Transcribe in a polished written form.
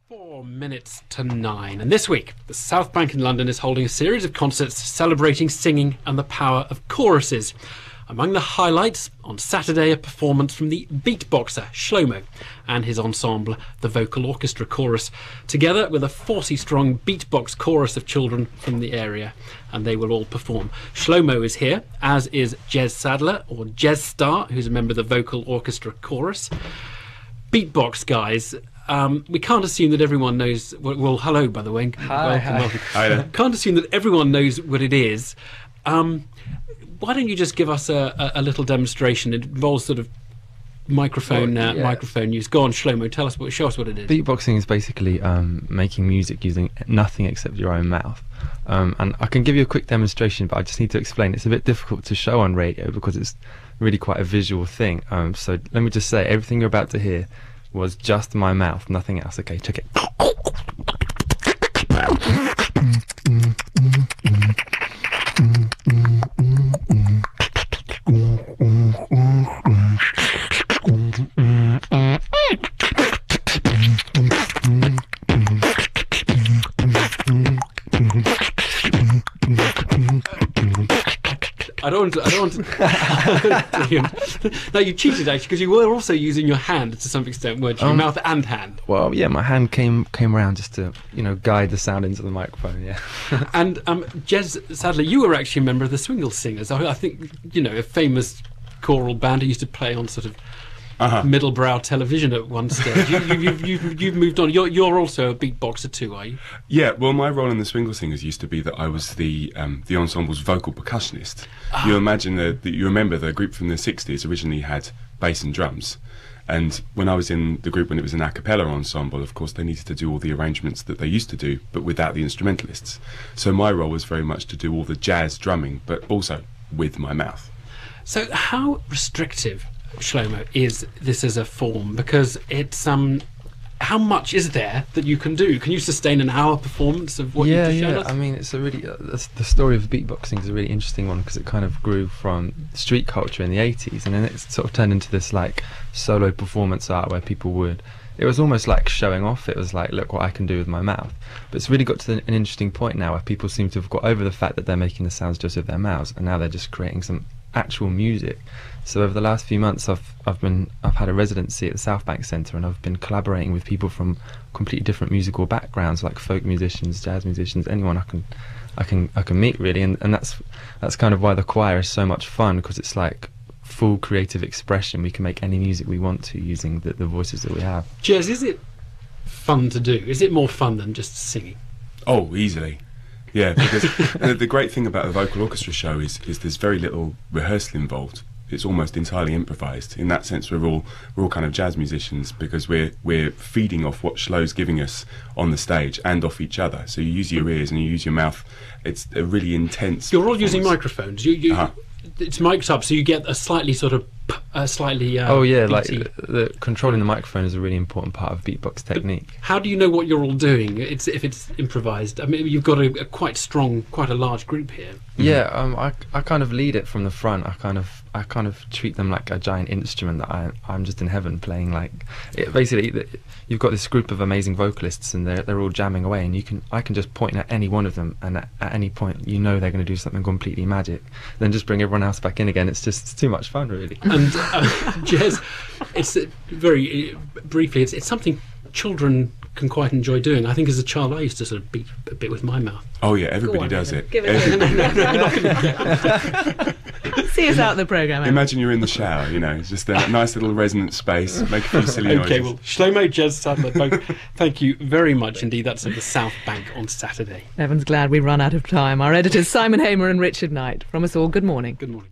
4 minutes to 9, and this week the South Bank in London is holding a series of concerts celebrating singing and the power of choruses. Among the highlights, on Saturday, a performance from the beatboxer Shlomo and his ensemble, the Vocal Orchestra Chorus, together with a 40-strong beatbox chorus of children from the area, and they will all perform. Shlomo is here, as is Jestar, or Jestar, who's a member of the Vocal Orchestra Chorus. Beatbox guys, we can't assume that everyone knows. Well, hello, by the way. Welcome. Hi there. Can't assume that everyone knows what it is. Why don't you just give us a little demonstration? It involves sort of microphone use. Go on, Shlomo. Show us what it is. Beatboxing is basically making music using nothing except your own mouth. And I can give you a quick demonstration, but I just need to explain. It's a bit difficult to show on radio because it's really quite a visual thing. So let me just say, everything you're about to hear was just my mouth, nothing else. Okay, check it. I don't want to. No, you cheated actually, because you were also using your hand to some extent, weren't you? Mouth and hand. Well, yeah, my hand came around just to, guide the sound into the microphone. Yeah. And Jez, sadly, you were actually a member of the Swingle Singers. I think a famous choral band who used to play on sort of middle-brow television at one stage. You've moved on. You're also a beatboxer too, are you? Yeah, well, my role in the Swingle Singers used to be that I was the ensemble's vocal percussionist. You imagine you remember the group from the 60s originally had bass and drums. And when I was in the group when it was an a cappella ensemble, of course, they needed to do all the arrangements that they used to do, but without the instrumentalists. So my role was very much to do all the jazz drumming, but also with my mouth. So how restrictive, Shlomo, is this as a form? Because it's how much is there that you can do? Can you sustain an hour performance of what you just showed us? I mean, it's a really the story of beatboxing is a really interesting one because it kind of grew from street culture in the 80s, and then it sort of turned into this like solo performance art where it was almost like showing off. It was like, look what I can do with my mouth. But it's really got to an interesting point now where people seem to have got over the fact that they're making the sounds just with their mouths, and now they're just creating some actual music. So over the last few months I've had a residency at the South Bank Centre, and I've been collaborating with people from completely different musical backgrounds, like folk musicians, jazz musicians, anyone I can meet really, and that's kind of why the choir is so much fun, because it's like full creative expression. We can make any music we want to using the voices that we have. Jez, is it fun to do? Is it more fun than just singing? Oh, easily. Yeah, because the great thing about a vocal orchestra show is there's very little rehearsal involved. It's almost entirely improvised. In that sense, we're all kind of jazz musicians because we're feeding off what Shlo's giving us on the stage and off each other. So you use your ears and you use your mouth. It's a really intense. You're all using microphones. It's mic'd up, so you get a slightly sort of beaty. Like the controlling the microphone is a really important part of beatbox technique. But how do you know what you're all doing? If it's improvised. I mean, you've got a quite a large group here. Yeah, I kind of lead it from the front. I kind of treat them like a giant instrument that I'm just in heaven playing. Like basically, you've got this group of amazing vocalists, and they're all jamming away, and I can just point at any one of them, and at any point they're going to do something completely magic. Then just bring everyone else back in again. It's too much fun, really. And Jez, it's very briefly, it's something children can quite enjoy doing. I think as a child I used to sort of beat a bit with my mouth. Oh yeah, everybody does it. Give it See us out the programme. Imagine you're in the shower, just a nice little resonant space, make a few silly noises. Okay, well, Shlomo, Jestar, both, thank you very much indeed. That's at the South Bank on Saturday. Evan's glad we run out of time. Our editors Simon Hamer and Richard Knight. From us all, good morning. Good morning.